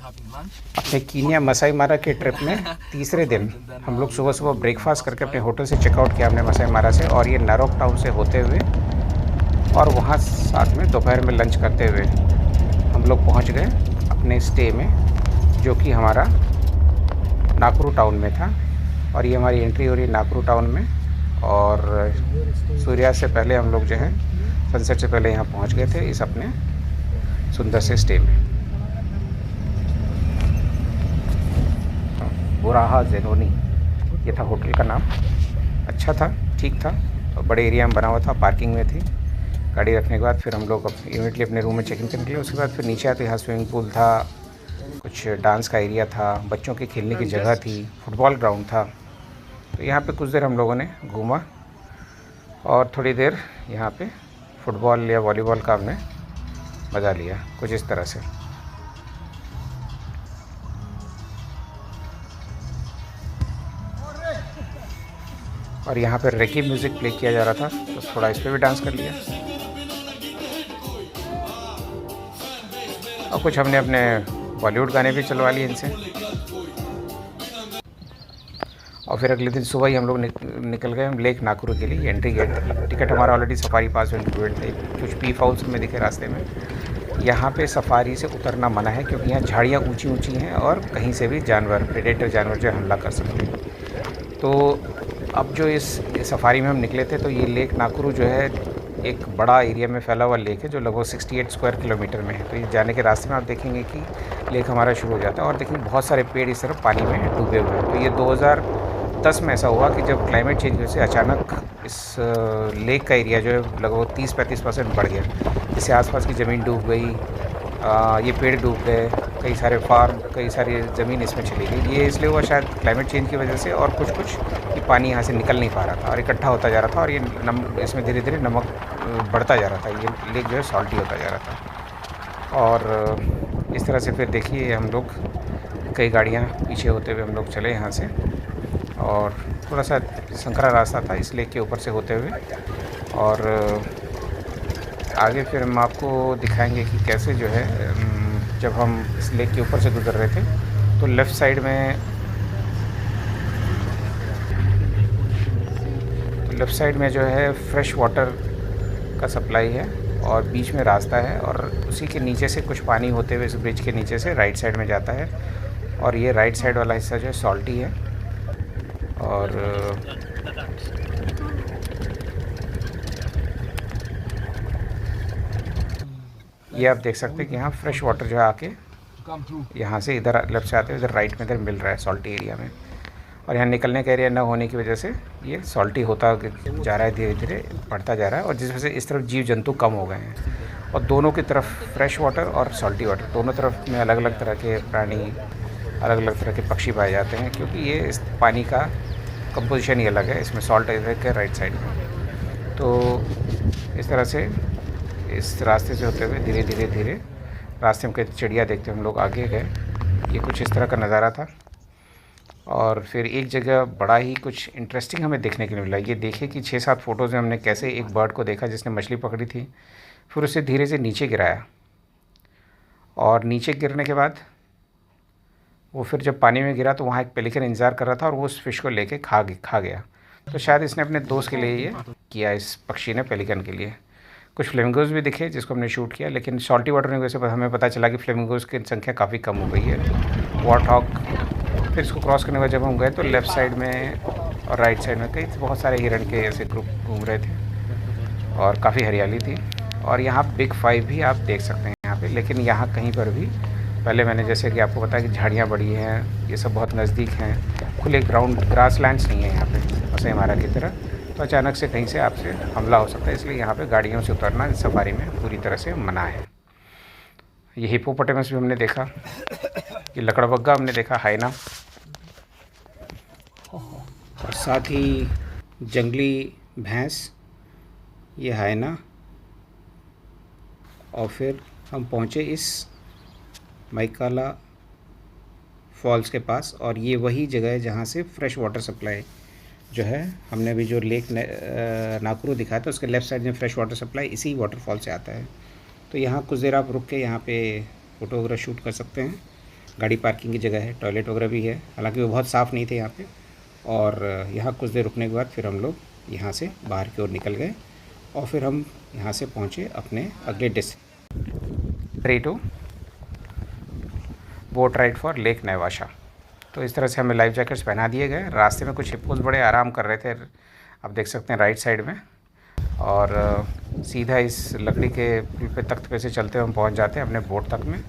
अपने Kenya Masai मारा के ट्रिप में तीसरे दिन हम लोग सुबह सुबह ब्रेकफास्ट करके अपने होटल से चेकआउट किया हमने मसाई मारा से, और ये नारोक टाउन से होते हुए और वहाँ साथ में दोपहर में लंच करते हुए हम लोग पहुँच गए अपने स्टे में, जो कि हमारा नाकरू टाउन में था। और ये हमारी एंट्री हो रही है नाकरू टाउन में, और सूर्यास्त से पहले हम लोग जो है सनसेट से पहले यहाँ पहुँच गए थे इस अपने सुंदर से स्टे में। बुराहा जेनोनी ये था होटल का नाम। अच्छा था, ठीक था, बड़े एरिया में बना हुआ था, पार्किंग में थी। गाड़ी रखने के बाद फिर हम लोग इमीडिएटली अपने रूम में चेक इन करने के लिए, उसके बाद फिर नीचे आते यहाँ स्विमिंग पूल था, कुछ डांस का एरिया था, बच्चों के खेलने की जगह थी, फुटबॉल ग्राउंड था। तो यहाँ पे कुछ देर हम लोगों ने घूमा और थोड़ी देर यहाँ पे फुटबॉल या वॉलीबॉल का हमने मज़ा लिया, कुछ इस तरह से। और यहाँ पर रेकी म्यूज़िक प्ले किया जा रहा था, तो थोड़ा इस पर भी डांस कर लिया। और कुछ हमने अपने बॉलीवुड गाने भी चलवा लिए इनसे। और फिर अगले दिन सुबह ही हम लोग निकल गए हम लेक नाकरू के लिए। एंट्री गेट टिकट हमारा ऑलरेडी सफारी पास में इंक्लूडेड थे। कुछ पी फाउल्स में दिखे रास्ते में। यहाँ पे सफारी से उतरना मना है, क्योंकि यहाँ झाड़ियाँ ऊंची ऊंची हैं और कहीं से भी जानवर, प्रेडेटर जानवर जो हमला कर सकते हैं। तो अब जो इस सफारी में हम निकले थे, तो ये लेक नाकरू जो है एक बड़ा एरिया में फैला हुआ लेक है, जो लगभग 68 स्क्वायर किलोमीटर में है। तो ये जाने के रास्ते में आप देखेंगे कि लेक हमारा शुरू हो जाता है, और देखेंगे बहुत सारे पेड़ इस तरफ पानी में डूबे हुए हैं। तो ये 2010 में ऐसा हुआ कि जब क्लाइमेट चेंज की वजह से अचानक इस लेक का एरिया जो है लगभग 30-35% बढ़ गया, जिससे आसपास की ज़मीन डूब गई, ये पेड़ डूब गए, कई सारे फार्म, कई सारी ज़मीन इसमें चली गई। ये इसलिए हुआ शायद क्लाइमेट चेंज की वजह से, और कुछ कि पानी यहाँ से निकल नहीं पा रहा था और इकट्ठा होता जा रहा था, और ये इसमें धीरे धीरे नमक बढ़ता जा रहा था। ये लेक जो है सॉल्टी होता जा रहा था। और इस तरह से फिर देखिए हम लोग कई गाड़ियाँ पीछे होते हुए हम लोग चले यहाँ से, और थोड़ा सा संकरा रास्ता था इस लेक के ऊपर से होते हुए। और आगे फिर हम आपको दिखाएंगे कि कैसे जो है जब हम इस लेक के ऊपर से गुजर रहे थे, तो लेफ़्ट साइड में जो है फ्रेश वाटर का सप्लाई है, और बीच में रास्ता है, और उसी के नीचे से कुछ पानी होते हुए इस ब्रिज के नीचे से राइट साइड में जाता है। और ये राइट साइड वाला हिस्सा जो है सॉल्टी है। और ये आप देख सकते हैं कि यहाँ फ्रेश वाटर जो है आके यहाँ से इधर लेफ्ट से आते हुए इधर राइट में इधर मिल रहा है सॉल्टी एरिया में। और यहाँ निकलने का एरिया न होने की वजह से ये सॉल्टी होता जा रहा है, धीरे धीरे बढ़ता जा रहा है, और जिस वजह से इस तरफ जीव जंतु कम हो गए हैं। और दोनों की तरफ फ्रेश वाटर और सॉल्टी वाटर दोनों तरफ में अलग अलग तरह के प्राणी, अलग अलग तरह के पक्षी पाए जाते हैं, क्योंकि ये इस पानी का कंपोजिशन ही अलग है। इसमें सॉल्ट है राइट साइड में। तो इस तरह से इस रास्ते से होते हुए धीरे धीरे रास्ते में चिड़िया देखते हम लोग आगे गए। ये कुछ इस तरह का नज़ारा था। और फिर एक जगह बड़ा ही कुछ इंटरेस्टिंग हमें देखने के लिए मिला। ये देखिए कि 6-7 फ़ोटोज़ में हमने कैसे एक बर्ड को देखा जिसने मछली पकड़ी थी, फिर उसे धीरे से नीचे गिराया, और नीचे गिरने के बाद वो फिर जब पानी में गिरा तो वहाँ एक पेलिकन इंतज़ार कर रहा था, और वो उस फिश को लेके खा गया। तो शायद इसने अपने दोस्त के लिए ये किया, इस पक्षी ने पेलिकन के लिए। कुछ फ्लेमिंगोज़ भी दिखे जिसको हमने शूट किया, लेकिन सॉल्टी वाटर की वजह से हमें पता चला कि फ्लेमिंगोज़ की संख्या काफ़ी कम हो गई है। वॉर्टहॉग, फिर इसको क्रॉस करने के बाद जब हम गए तो लेफ़्ट साइड में और राइट साइड में कई बहुत सारे हिरण के ऐसे ग्रुप घूम रहे थे, और काफ़ी हरियाली थी। और यहाँ बिग 5 भी आप देख सकते हैं यहाँ पे, लेकिन यहाँ कहीं पर भी पहले मैंने जैसे कि आपको बताया कि झाड़ियाँ बड़ी हैं, ये सब बहुत नज़दीक हैं, खुले ग्राउंड ग्रास लैंड्स नहीं है यहाँ पे मसाई मारा की तरह। तो अचानक से कहीं से आपसे हमला हो सकता है, इसलिए यहाँ पे गाड़ियों से उतरना इस सफारी में पूरी तरह से मना है। ये हिप्पोपोटेमस भी हमने देखा, ये लकड़बग्गा हमने देखा, हाइना, और साथ ही जंगली भैंस, ये हाइना। और फिर हम पहुँचे इस माइकाला फॉल्स के पास, और ये वही जगह है जहाँ से फ्रेश वाटर सप्लाई जो है हमने अभी जो लेक नाकरू दिखाया था उसके लेफ़्ट साइड में फ्रेश वाटर सप्लाई इसी वाटरफॉल से आता है। तो यहाँ कुछ देर आप रुक के यहाँ पे फ़ोटो वगैरह शूट कर सकते हैं। गाड़ी पार्किंग की जगह है, टॉयलेट वगैरह भी है, हालांकि वो बहुत साफ़ नहीं थे यहाँ पे। और यहाँ कुछ देर रुकने के बाद फिर हम लोग यहाँ से बाहर की ओर निकल गए और फिर हम यहाँ से पहुँचे अपने अगले destination to boat ride for lake Naivasha. तो इस तरह से हमें लाइफ जैकेट्स पहना दिए गए। रास्ते में कुछ हिप्पोज बड़े आराम कर रहे थे, आप देख सकते हैं राइट साइड में। और सीधा इस लकड़ी के पुल पे तख्त पे से चलते हुए हम पहुंच जाते हैं अपने बोट तक में।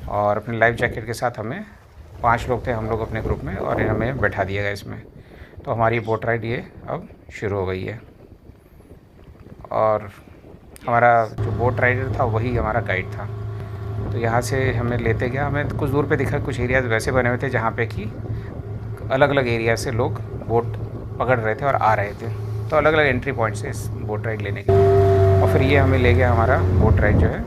और अपने लाइफ जैकेट के साथ हमें 5 लोग थे हम लोग अपने ग्रुप में, और हमें बैठा दिया गया इसमें। तो हमारी बोट राइड ये अब शुरू हो गई है। और हमारा जो बोट राइडर था वही हमारा गाइड था। तो यहाँ से हमें लेते गया, हमें कुछ दूर पे दिखा कुछ एरियाज़ वैसे बने हुए थे जहाँ पे कि अलग अलग एरिया से लोग बोट पकड़ रहे थे और आ रहे थे। तो अलग अलग एंट्री पॉइंट्स है इस बोट राइड लेने के लिए। और फिर ये हमें ले गया हमारा बोट राइड जो है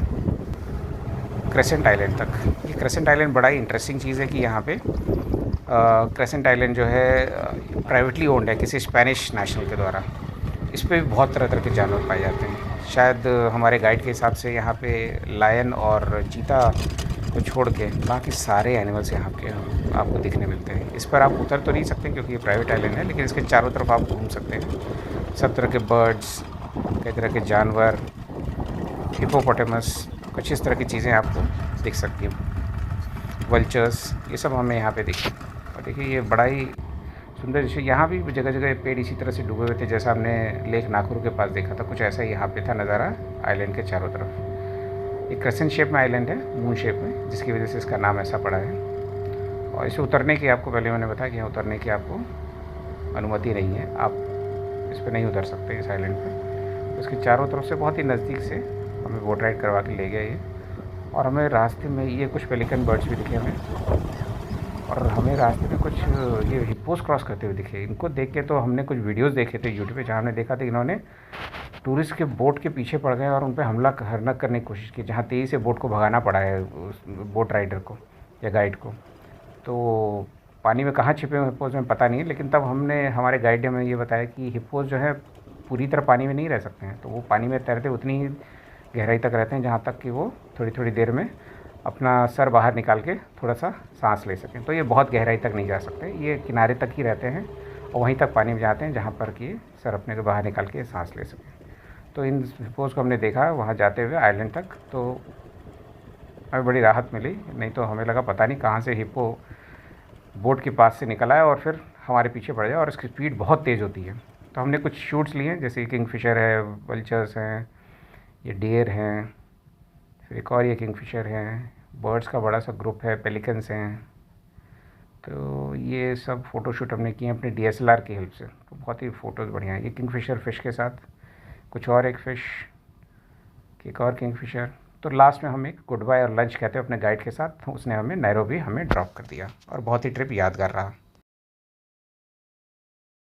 क्रेसेंट आइलैंड तक। ये क्रेसेंट आइलैंड बड़ा ही इंटरेस्टिंग चीज़ है कि यहाँ पे क्रेसेंट आइलैंड जो है प्राइवेटली ओन्ड है किसी स्पेनिश नेशनल के द्वारा। इस पर भी बहुत तरह तरह के जानवर पाए जाते हैं। शायद हमारे गाइड के हिसाब से यहाँ पे लायन और चीता को छोड़ के बाकी सारे एनिमल्स यहाँ के आपको दिखने मिलते हैं। इस पर आप उतर तो नहीं सकते क्योंकि ये प्राइवेट आइलैंड है, लेकिन इसके चारों तरफ आप घूम सकते हैं। सब तरह के बर्ड्स, कई तरह के जानवर, हिपोपोटेमस, कुछ इस तरह की चीज़ें आपको दिख सकती हैं। वल्चर्स, ये सब हमें यहाँ पे दिखे। और देखिए ये बड़ा ही सुंदर दृश्य। यहाँ भी जगह जगह पेड़ इसी तरह से डूबे हुए थे जैसा हमने लेक नाखुर के पास देखा था। कुछ ऐसा ही यहाँ पे था नज़ारा आइलैंड के चारों तरफ। एक क्रेसेंट शेप में आइलैंड है, मून शेप में, जिसकी वजह से इसका नाम ऐसा पड़ा है। और इसे उतरने की आपको पहले मैंने बताया कि यहाँ उतरने की आपको अनुमति नहीं है, आप इस पर नहीं उतर सकते इस आइलैंड पर। तो इसके चारों तरफ से बहुत ही नज़दीक से हमें बोट राइड करवा के ले गया ये। और हमें रास्ते में ये कुछ पेलिकन बर्ड्स भी दिखे हमें। और हमें रास्ते में कुछ ये हिप्पोस क्रॉस करते हुए दिखे। इनको देख के तो हमने कुछ वीडियोस देखे थे यूट्यूब पे, जहाँ हमने देखा था इन्होंने टूरिस्ट के बोट के पीछे पड़ गए और उन पर हमला करने की कोशिश की, जहाँ तेज़ी से बोट को भगाना पड़ा है उस बोट राइडर को या गाइड को। तो पानी में कहाँ छिपे हुए हिप्पोस में पता नहीं है, लेकिन तब हमारे गाइड ने हमें ये बताया कि हिप्पोस जो है पूरी तरह पानी में नहीं रह सकते हैं। तो वो पानी में तैरते उतनी ही गहराई तक रहते हैं जहाँ तक कि वो थोड़ी थोड़ी देर में अपना सर बाहर निकाल के थोड़ा सा सांस ले सकें। तो ये बहुत गहराई तक नहीं जा सकते, ये किनारे तक ही रहते हैं और वहीं तक पानी में जाते हैं जहाँ पर कि सर अपने को बाहर निकाल के सांस ले सकें। तो इन हिप्पोस को हमने देखा वहाँ जाते हुए आइलैंड तक, तो हमें बड़ी राहत मिली। नहीं तो हमें लगा पता नहीं कहाँ से हिप्पो बोट के पास से निकल आया और फिर हमारे पीछे पड़ जाए, और इसकी स्पीड बहुत तेज़ होती है। तो हमने कुछ शूट्स लिए, जैसे किंगफिशर है, वल्चर्स हैं, ये डियर हैं, फिर एक और ये किंगफिशर हैं, बर्ड्स का बड़ा सा ग्रुप है, पेलिकन्स हैं। तो ये सब फ़ोटोशूट हमने किए अपने DSLR की हेल्प से। तो बहुत ही फ़ोटोज़ बढ़िया हैं। ये किंगफिशर फ़िश के साथ कुछ और एक फ़िश, एक और किंगफिशर। तो लास्ट में हम एक गुड बाय और लंच कहते हैं अपने गाइड के साथ। उसने हमें नैरोबी ड्रॉप कर दिया और बहुत ही ट्रिप यादगार रहा।